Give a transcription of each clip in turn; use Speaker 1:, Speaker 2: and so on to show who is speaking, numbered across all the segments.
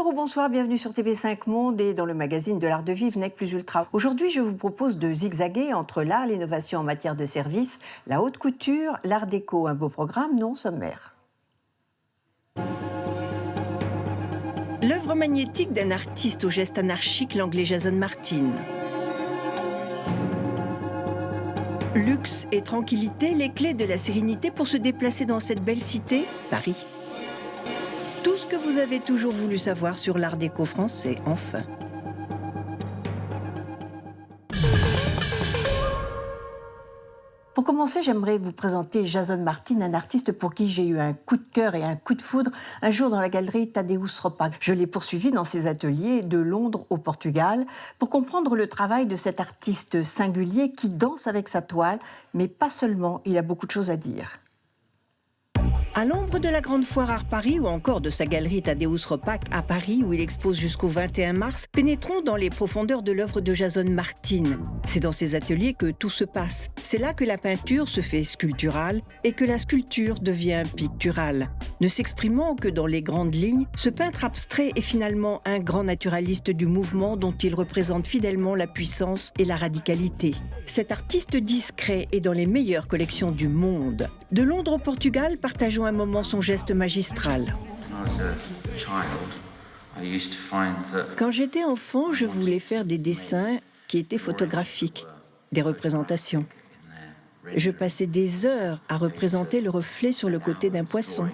Speaker 1: ou bonsoir, bienvenue sur TV5 Monde et dans le magazine de l'art de vivre, Nec Plus Ultra. Aujourd'hui, je vous propose de zigzaguer entre l'art, l'innovation en matière de service, la haute couture, l'art déco. Un beau programme, non sommaire. L'œuvre magnétique d'un artiste au geste anarchique, l'anglais Jason Martin. Luxe et tranquillité, les clés de la sérénité pour se déplacer dans cette belle cité, Paris. Tout ce que vous avez toujours voulu savoir sur l'art déco français, enfin. Pour commencer, j'aimerais vous présenter Jason Martin, un artiste pour qui j'ai eu un coup de cœur et un coup de foudre un jour dans la galerie Tadeusz Ropac. Je l'ai poursuivi dans ses ateliers de Londres au Portugal pour comprendre le travail de cet artiste singulier qui danse avec sa toile, mais pas seulement, il a beaucoup de choses à dire. À l'ombre de la Grande Foire Art Paris ou encore de sa galerie Tadeusz Ropac à Paris où il expose jusqu'au 21 mars, pénétrons dans les profondeurs de l'œuvre de Jason Martin. C'est dans ses ateliers que tout se passe. C'est là que la peinture se fait sculpturale et que la sculpture devient picturale. Ne s'exprimant que dans les grandes lignes, ce peintre abstrait est finalement un grand naturaliste du mouvement dont il représente fidèlement la puissance et la radicalité. Cet artiste discret est dans les meilleures collections du monde. De Londres au Portugal, partageons un moment son geste magistral. Quand j'étais enfant, je voulais faire des dessins qui étaient photographiques, des représentations. Je passais des heures à représenter le reflet sur le côté d'un poisson.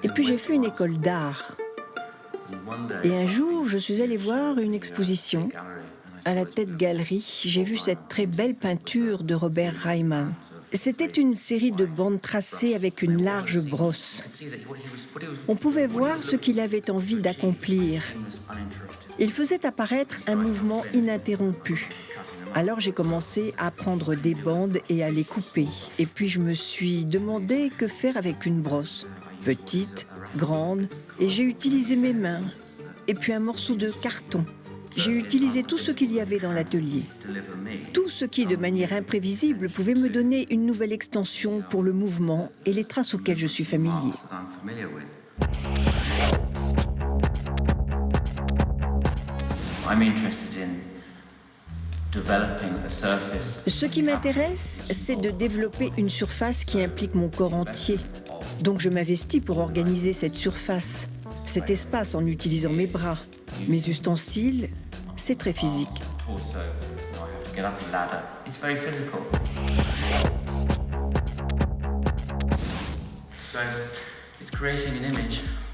Speaker 1: Et puis j'ai fait une école d'art. Et un jour, je suis allée voir une exposition à la Tate Gallery. J'ai vu cette très belle peinture de Robert Reimann. C'était une série de bandes tracées avec une large brosse. On pouvait voir ce qu'il avait envie d'accomplir. Il faisait apparaître un mouvement ininterrompu. Alors j'ai commencé à prendre des bandes et à les couper. Et puis je me suis demandé que faire avec une brosse. Petite, grande, et j'ai utilisé mes mains. Et puis un morceau de carton. J'ai utilisé tout ce qu'il y avait dans l'atelier. Tout ce qui, de manière imprévisible, pouvait me donner une nouvelle extension pour le mouvement et les traces auxquelles je suis familier. Ce qui m'intéresse, c'est de développer une surface qui implique mon corps entier. Donc je m'investis pour organiser cette surface, cet espace en utilisant mes bras, mes ustensiles. C'est très physique.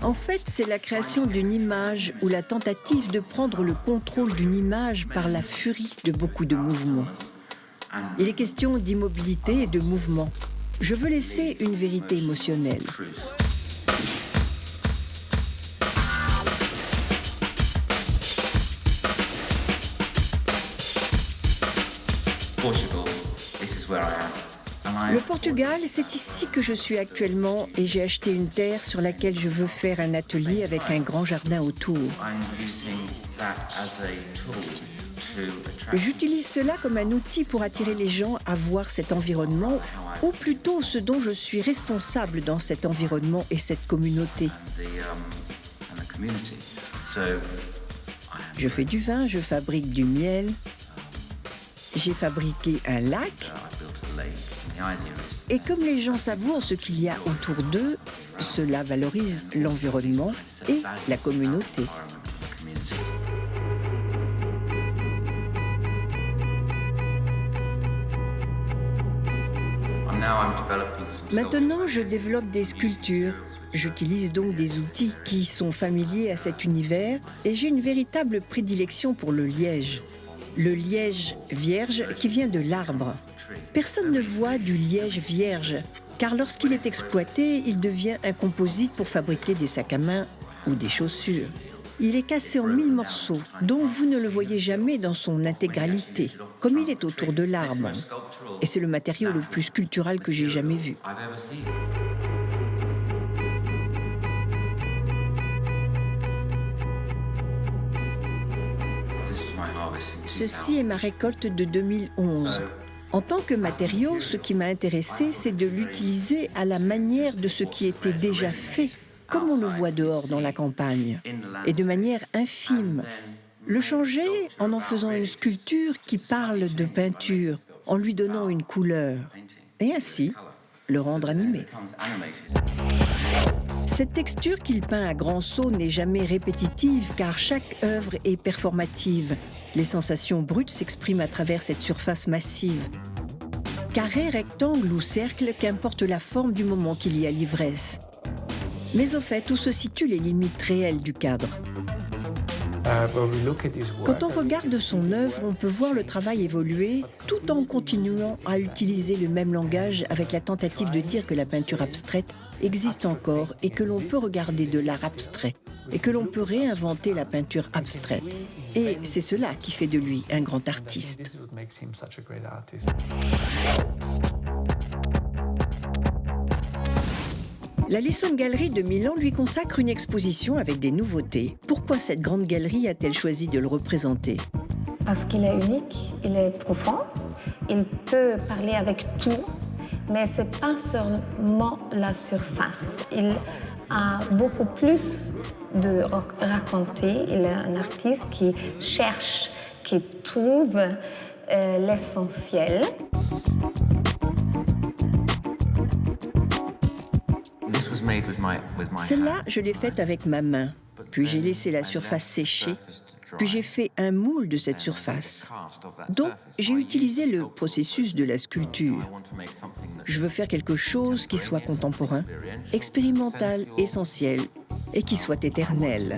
Speaker 1: En fait, c'est la création d'une image ou la tentative de prendre le contrôle d'une image par la furie de beaucoup de mouvements. Il est question d'immobilité et de mouvement. Je veux laisser une vérité émotionnelle. Le Portugal, c'est ici que je suis actuellement et j'ai acheté une terre sur laquelle je veux faire un atelier avec un grand jardin autour. J'utilise cela comme un outil pour attirer les gens à voir cet environnement, ou plutôt ce dont je suis responsable dans cet environnement et cette communauté. Je fais du vin, je fabrique du miel. J'ai fabriqué un lac. Et comme les gens savourent ce qu'il y a autour d'eux, cela valorise l'environnement et la communauté. Maintenant, je développe des sculptures. J'utilise donc des outils qui sont familiers à cet univers et j'ai une véritable prédilection pour le liège. Le liège vierge qui vient de l'arbre. Personne ne voit du liège vierge, car lorsqu'il est exploité, il devient un composite pour fabriquer des sacs à main ou des chaussures. Il est cassé en 1000 morceaux, donc vous ne le voyez jamais dans son intégralité, comme il est autour de l'arbre. Et c'est le matériau le plus sculptural que j'ai jamais vu. Ceci est ma récolte de 2011. En tant que matériau, ce qui m'a intéressé, c'est de l'utiliser à la manière de ce qui était déjà fait comme on le voit dehors dans la campagne, et de manière infime. Le changer en faisant une sculpture qui parle de peinture, en lui donnant une couleur, et ainsi le rendre animé. Cette texture qu'il peint à grands sauts n'est jamais répétitive car chaque œuvre est performative. Les sensations brutes s'expriment à travers cette surface massive. Carré, rectangle ou cercle, qu'importe la forme du moment qu'il y a l'ivresse. Mais au fait, où se situent les limites réelles du cadre ? Quand on regarde son œuvre, on peut voir le travail évoluer tout en continuant à utiliser le même langage avec la tentative de dire que la peinture abstraite existe encore et que l'on peut regarder de l'art abstrait et que l'on peut réinventer la peinture abstraite. Et c'est cela qui fait de lui un grand artiste. La Lisson Gallery de Milan lui consacre une exposition avec des nouveautés. Pourquoi cette grande galerie a-t-elle choisi de le représenter ?
Speaker 2: Parce qu'il est unique, il est profond, il peut parler avec tout, mais ce n'est pas seulement la surface. Il a beaucoup plus de raconter. Il est un artiste qui cherche, qui trouve l'essentiel.
Speaker 1: Celle-là, je l'ai faite avec ma main. Puis j'ai laissé la surface sécher. Puis j'ai fait un moule de cette surface. Donc, j'ai utilisé le processus de la sculpture. Je veux faire quelque chose qui soit contemporain, expérimental, essentiel et qui soit éternel.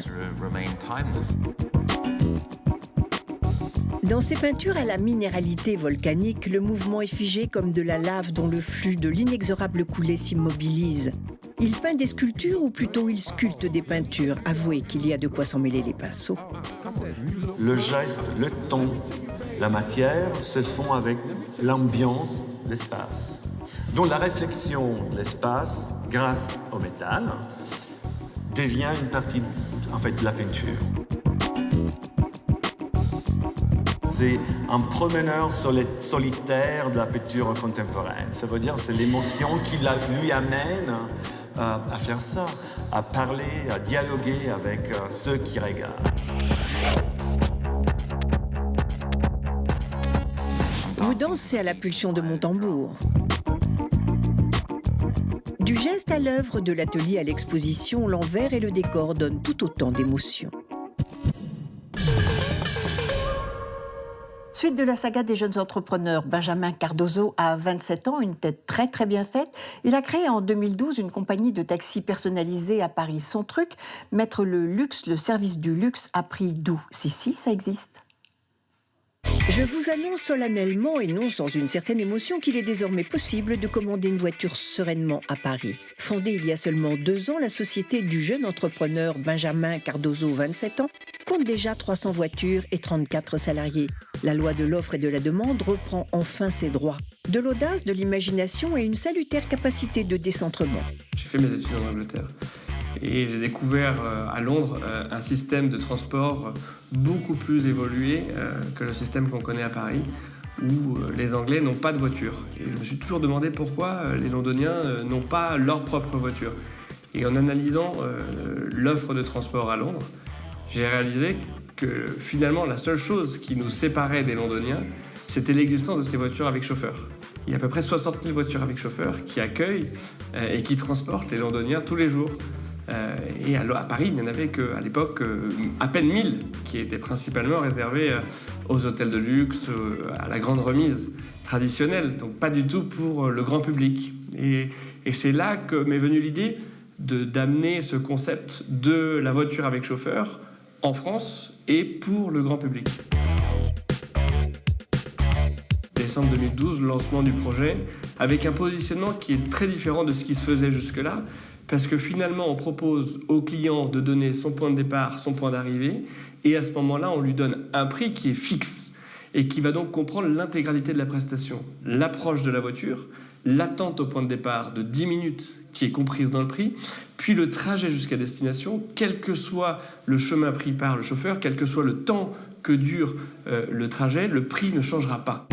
Speaker 1: Dans ses peintures à la minéralité volcanique, le mouvement est figé comme de la lave dont le flux de l'inexorable coulée s'immobilise. Il peint des sculptures ou plutôt il sculpte des peintures. Avouez qu'il y a de quoi s'en mêler les pinceaux.
Speaker 3: Le geste, le ton, la matière se font avec l'ambiance, l'espace. Donc la réflexion de l'espace, grâce au métal, devient une partie de la peinture. C'est un promeneur solitaire de la peinture contemporaine. Ça veut dire que c'est l'émotion qui lui amène à faire ça, à parler, à dialoguer avec ceux qui regardent.
Speaker 1: Vous dansez à la pulsion de mon tambour. Du geste à l'œuvre, de l'atelier à l'exposition, l'envers et le décor donnent tout autant d'émotions. Suite de la saga des jeunes entrepreneurs, Benjamin Cardozo a 27 ans, une tête très très bien faite. Il a créé en 2012 une compagnie de taxi personnalisée à Paris. Son truc, mettre le luxe, le service du luxe à prix doux. Si, ça existe. Je vous annonce solennellement et non sans une certaine émotion qu'il est désormais possible de commander une voiture sereinement à Paris. Fondée il y a seulement 2 ans, la société du jeune entrepreneur Benjamin Cardozo, 27 ans, compte déjà 300 voitures et 34 salariés. La loi de l'offre et de la demande reprend enfin ses droits. De l'audace, de l'imagination et une salutaire capacité de décentrement.
Speaker 4: J'ai fait mes études en Angleterre. Et j'ai découvert à Londres un système de transport beaucoup plus évolué que le système qu'on connaît à Paris, où les Anglais n'ont pas de voiture. Et je me suis toujours demandé pourquoi les Londoniens n'ont pas leur propre voiture. Et en analysant l'offre de transport à Londres, j'ai réalisé que finalement la seule chose qui nous séparait des Londoniens, c'était l'existence de ces voitures avec chauffeur. Il y a à peu près 60 000 voitures avec chauffeur qui accueillent et qui transportent les Londoniens tous les jours. Et à Paris, il n'y en avait qu'à l'époque à peine 1000 qui étaient principalement réservés aux hôtels de luxe, à la grande remise traditionnelle, donc pas du tout pour le grand public. Et c'est là que m'est venue l'idée d'amener ce concept de la voiture avec chauffeur en France et pour le grand public. Décembre 2012, lancement du projet, avec un positionnement qui est très différent de ce qui se faisait jusque-là, parce que finalement, on propose au client de donner son point de départ, son point d'arrivée, et à ce moment-là, on lui donne un prix qui est fixe et qui va donc comprendre l'intégralité de la prestation. L'approche de la voiture, l'attente au point de départ de 10 minutes qui est comprise dans le prix, puis le trajet jusqu'à destination, quel que soit le chemin pris par le chauffeur, quel que soit le temps que dure le trajet, le prix ne changera pas.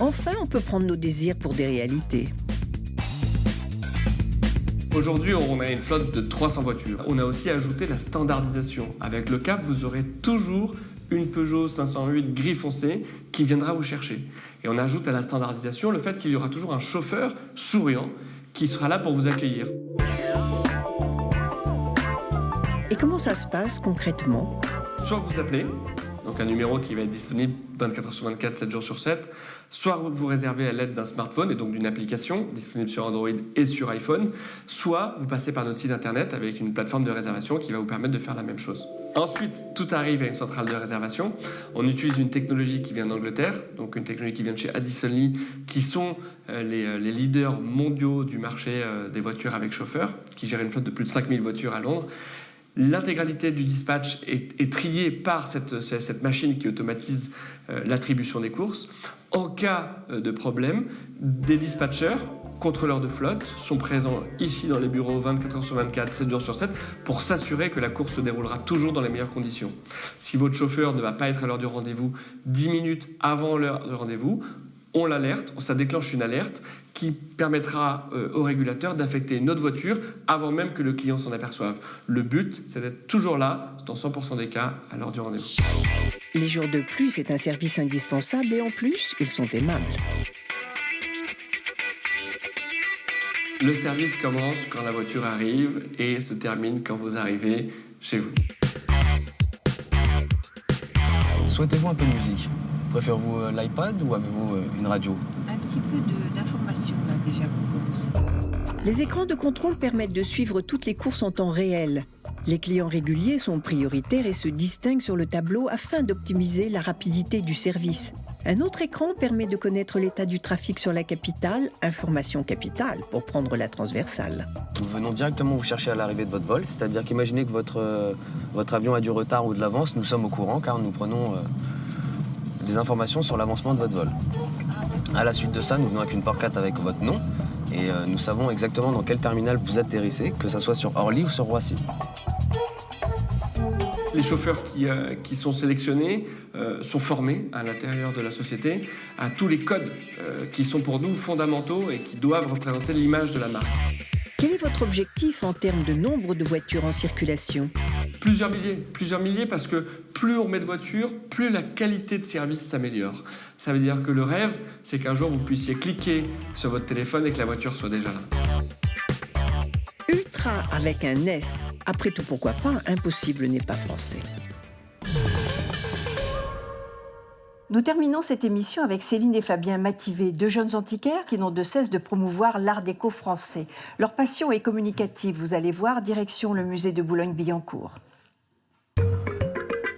Speaker 1: Enfin, on peut prendre nos désirs pour des réalités.
Speaker 4: Aujourd'hui, on a une flotte de 300 voitures. On a aussi ajouté la standardisation. Avec le CAP, vous aurez toujours une Peugeot 508 gris foncé qui viendra vous chercher. Et on ajoute à la standardisation le fait qu'il y aura toujours un chauffeur souriant qui sera là pour vous accueillir.
Speaker 1: Et comment ça se passe concrètement ?
Speaker 4: Soit vous appelez, donc un numéro qui va être disponible 24 heures sur 24, 7 jours sur 7, soit vous réservez à l'aide d'un smartphone et donc d'une application disponible sur Android et sur iPhone, soit vous passez par notre site internet avec une plateforme de réservation qui va vous permettre de faire la même chose. Ensuite, tout arrive à une centrale de réservation. On utilise une technologie qui vient d'Angleterre, donc une technologie qui vient de chez Addison Lee, qui sont les leaders mondiaux du marché des voitures avec chauffeur, qui gèrent une flotte de plus de 5000 voitures à Londres. L'intégralité du dispatch est triée par cette machine qui automatise l'attribution des courses. En cas de problème, des dispatchers, contrôleurs de flotte, sont présents ici dans les bureaux 24 heures sur 24, 7 jours sur 7, pour s'assurer que la course se déroulera toujours dans les meilleures conditions. Si votre chauffeur ne va pas être à l'heure du rendez-vous 10 minutes avant l'heure de rendez-vous, on l'alerte, ça déclenche une alerte qui permettra au régulateur d'affecter une autre voiture avant même que le client s'en aperçoive. Le but, c'est d'être toujours là, dans 100% des cas, à l'heure du rendez-vous.
Speaker 1: Les jours de pluie, c'est un service indispensable et en plus, ils sont aimables.
Speaker 4: Le service commence quand la voiture arrive et se termine quand vous arrivez chez vous.
Speaker 5: Souhaitez-vous un peu de musique ? Préférez-vous l'iPad ou avez-vous une radio ?
Speaker 1: Un petit peu d'informations là déjà pour commencer. Les écrans de contrôle permettent de suivre toutes les courses en temps réel. Les clients réguliers sont prioritaires et se distinguent sur le tableau afin d'optimiser la rapidité du service. Un autre écran permet de connaître l'état du trafic sur la capitale, information capitale pour prendre la transversale.
Speaker 5: Nous venons directement vous chercher à l'arrivée de votre vol, c'est-à-dire qu'imaginez que votre avion a du retard ou de l'avance, nous sommes au courant car nous prenons des informations sur l'avancement de votre vol. À la suite de ça, nous venons avec une porte avec votre nom et nous savons exactement dans quel terminal vous atterrissez, que ce soit sur Orly ou sur Roissy.
Speaker 4: Les chauffeurs qui sont sélectionnés sont formés à l'intérieur de la société à tous les codes qui sont pour nous fondamentaux et qui doivent représenter l'image de la marque.
Speaker 1: Quel est votre objectif en termes de nombre de voitures en circulation ?
Speaker 4: Plusieurs milliers parce que plus on met de voitures, plus la qualité de service s'améliore. Ça veut dire que le rêve, c'est qu'un jour vous puissiez cliquer sur votre téléphone et que la voiture soit déjà là.
Speaker 1: Ultra avec un S. Après tout, pourquoi pas ? Impossible n'est pas français. Nous terminons cette émission avec Céline et Fabien Mativet, deux jeunes antiquaires qui n'ont de cesse de promouvoir l'art déco français. Leur passion est communicative, vous allez voir, direction le musée de Boulogne-Billancourt.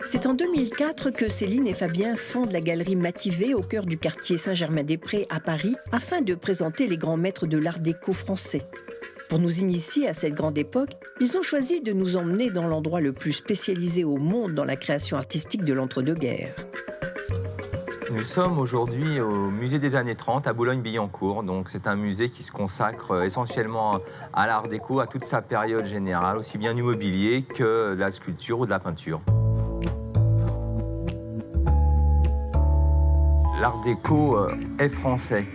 Speaker 1: C'est en 2004 que Céline et Fabien fondent la galerie Mativet au cœur du quartier Saint-Germain-des-Prés à Paris afin de présenter les grands maîtres de l'art déco français. Pour nous initier à cette grande époque, ils ont choisi de nous emmener dans l'endroit le plus spécialisé au monde dans la création artistique de l'entre-deux-guerres.
Speaker 6: Nous sommes aujourd'hui au musée des années 30 à Boulogne-Billancourt. Donc c'est un musée qui se consacre essentiellement à l'art déco, à toute sa période générale, aussi bien du mobilier que de la sculpture ou de la peinture. L'art déco est français.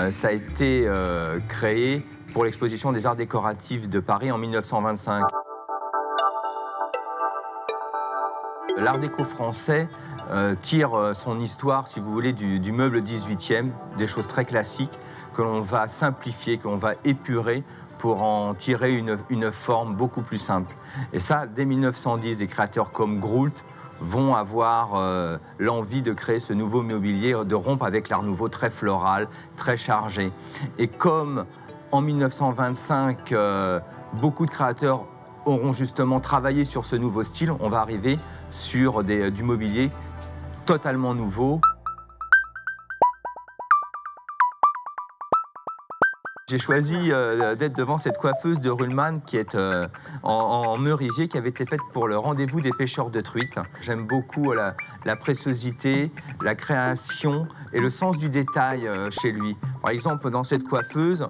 Speaker 6: Ça a été créé pour l'exposition des arts décoratifs de Paris en 1925. L'art déco français tire son histoire, si vous voulez, du meuble 18e, des choses très classiques que l'on va simplifier, que l'on va épurer pour en tirer une forme beaucoup plus simple. Et ça, dès 1910, des créateurs comme Groult vont avoir l'envie de créer ce nouveau mobilier, de rompre avec l'art nouveau très floral, très chargé. Et comme en 1925, beaucoup de créateurs auront justement travaillé sur ce nouveau style, on va arriver sur du mobilier totalement nouveau. J'ai choisi d'être devant cette coiffeuse de Ruhlmann qui est en merisier, qui avait été faite pour le rendez-vous des pêcheurs de truites. J'aime beaucoup la préciosité, la création et le sens du détail chez lui. Par exemple, dans cette coiffeuse,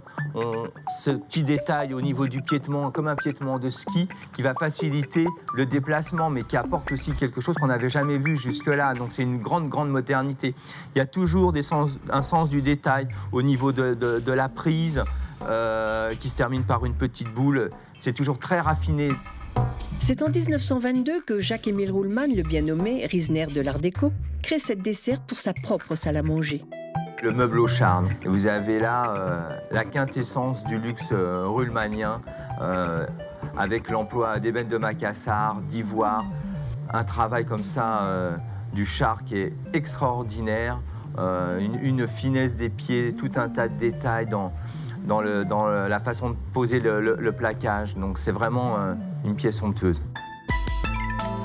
Speaker 6: ce petit détail au niveau du piétement, comme un piétement de ski, qui va faciliter le déplacement, mais qui apporte aussi quelque chose qu'on n'avait jamais vu jusque-là. Donc c'est une grande modernité. Il y a toujours un sens du détail au niveau de la prise, qui se termine par une petite boule. C'est toujours très raffiné.
Speaker 1: C'est en 1922 que Jacques-Émile Ruhlmann, le bien nommé Riesner de l'Art déco, crée cette desserte pour sa propre salle à manger.
Speaker 6: Le meuble au charme. Vous avez là la quintessence du luxe ruhlmannien, avec l'emploi d'ébène de Macassar, d'ivoire, un travail comme ça du char qui est extraordinaire, une finesse des pieds, tout un tas de détails dans la façon de poser le plaquage. Donc c'est vraiment une pièce somptueuse.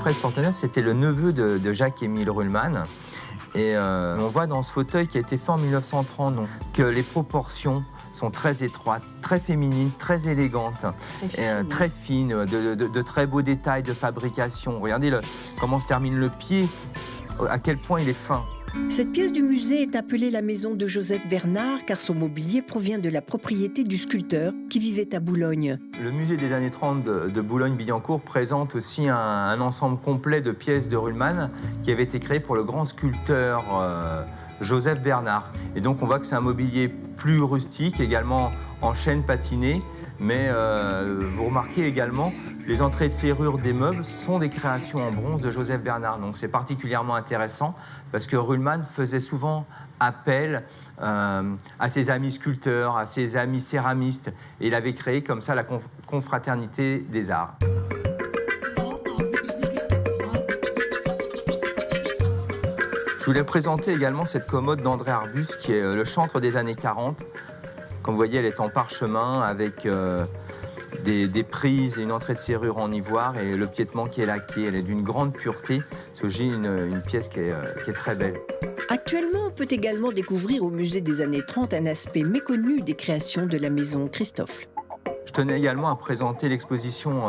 Speaker 6: Fred Porteneuf, c'était le neveu de Jacques-Émile Ruhlmann. Et on voit dans ce fauteuil qui a été fait en 1930 donc, que les proportions sont très étroites, très féminines, très élégantes, très fines, de très beaux détails de fabrication. Regardez comment se termine le pied, à quel point il est fin.
Speaker 1: Cette pièce du musée est appelée la maison de Joseph Bernard car son mobilier provient de la propriété du sculpteur qui vivait à Boulogne.
Speaker 6: Le musée des années 30 de Boulogne-Billancourt présente aussi un ensemble complet de pièces de Ruhlmann qui avait été créé pour le grand sculpteur Joseph Bernard. Et donc on voit que c'est un mobilier plus rustique, également en chêne patiné. Mais vous remarquez également, les entrées de serrure des meubles sont des créations en bronze de Joseph Bernard. Donc c'est particulièrement intéressant parce que Ruhlmann faisait souvent appel à ses amis sculpteurs, à ses amis céramistes. Et il avait créé comme ça la confraternité des arts. Je voulais présenter également cette commode d'André Arbus qui est le chantre des années 40. Comme vous voyez, elle est en parchemin avec des prises et une entrée de serrure en ivoire et le piétement qui est laqué. Elle est d'une grande pureté. C'est aussi une pièce qui est très belle.
Speaker 1: Actuellement, on peut également découvrir au musée des années 30 un aspect méconnu des créations de la maison Christophe.
Speaker 6: Je tenais également à présenter l'exposition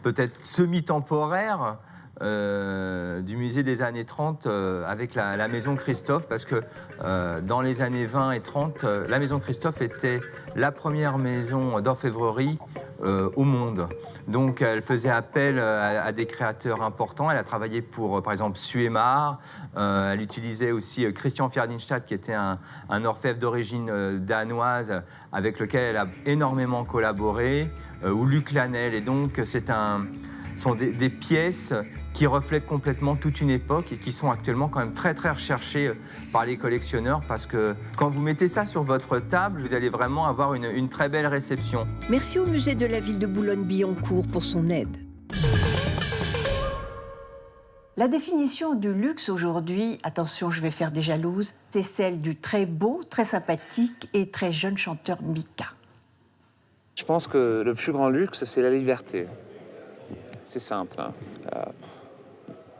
Speaker 6: peut-être semi-temporaire du musée des années 30 avec la maison Christophe parce que dans les années 20 et 30, la maison Christophe était la première maison d'orfèvrerie au monde. Donc elle faisait appel à des créateurs importants. Elle a travaillé pour, par exemple, Suémar. Elle utilisait aussi Christian Fjerdinstadt, qui était un orfèvre d'origine danoise avec lequel elle a énormément collaboré, ou Luc Lanel. Et donc sont des pièces qui reflètent complètement toute une époque et qui sont actuellement quand même très très recherchées par les collectionneurs parce que quand vous mettez ça sur votre table, vous allez vraiment avoir une très belle réception.
Speaker 1: Merci au musée de la ville de Boulogne-Billancourt pour son aide. La définition du luxe aujourd'hui, attention, je vais faire des jalouses, c'est celle du très beau, très sympathique et très jeune chanteur Mika.
Speaker 7: Je pense que le plus grand luxe, c'est la liberté. C'est simple. Hein.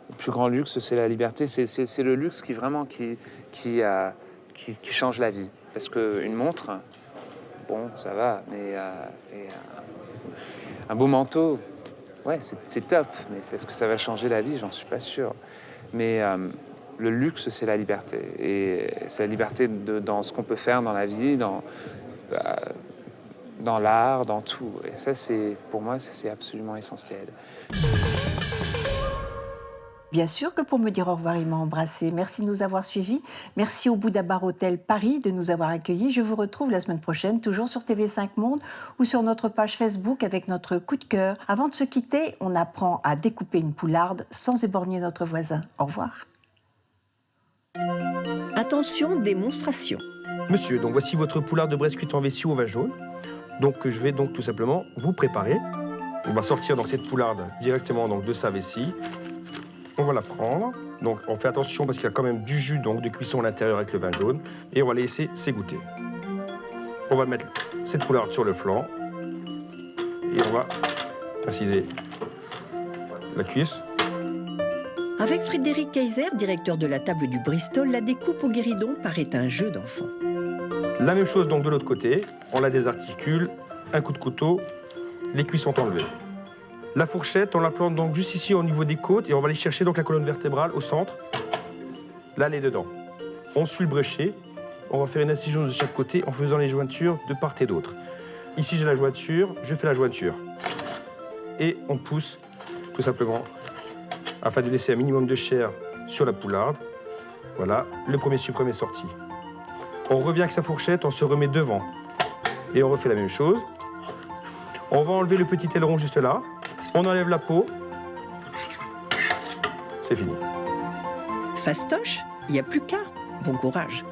Speaker 7: Le plus grand luxe, c'est la liberté. C'est le luxe qui vraiment qui change la vie. Parce qu'une montre, bon, ça va, mais un beau manteau, ouais, c'est top. Mais est-ce que ça va changer la vie? J'en suis pas sûr. Mais le luxe, c'est la liberté. Et c'est la liberté dans ce qu'on peut faire dans la vie, dans l'art, dans tout. Et ça, pour moi, c'est absolument essentiel.
Speaker 1: Bien sûr que pour me dire au revoir, il m'a embrassé. Merci de nous avoir suivis. Merci au Bouddha Bar Hotel Paris de nous avoir accueillis. Je vous retrouve la semaine prochaine, toujours sur TV5 Monde ou sur notre page Facebook avec notre coup de cœur. Avant de se quitter, on apprend à découper une poularde sans éborgner notre voisin. Au revoir. Attention, démonstration.
Speaker 8: Monsieur, donc voici votre poularde de Bresse cuite en vessie au vin jaune. Donc je vais donc tout simplement vous préparer. On va sortir donc cette poularde directement donc de sa vessie. On va la prendre. Donc on fait attention parce qu'il y a quand même du jus donc de cuisson à l'intérieur avec le vin jaune et on va la laisser s'égoutter. On va mettre cette poularde sur le flanc et on va inciser la cuisse.
Speaker 1: Avec Frédéric Kayser, directeur de la table du Bristol, la découpe au guéridon paraît un jeu d'enfant.
Speaker 8: La même chose donc de l'autre côté, on la désarticule, un coup de couteau, les cuisses sont enlevées. La fourchette, on la plante donc juste ici au niveau des côtes et on va aller chercher donc la colonne vertébrale au centre. Là, elle est dedans. On suit le bréchet, on va faire une incision de chaque côté en faisant les jointures de part et d'autre. Ici, j'ai la jointure, je fais la jointure. Et on pousse tout simplement afin de laisser un minimum de chair sur la poularde. Voilà, le premier suprême est sorti. On revient avec sa fourchette, on se remet devant. Et on refait la même chose. On va enlever le petit aileron juste là. On enlève la peau. C'est fini.
Speaker 1: Fastoche, il n'y a plus qu'à. Bon courage.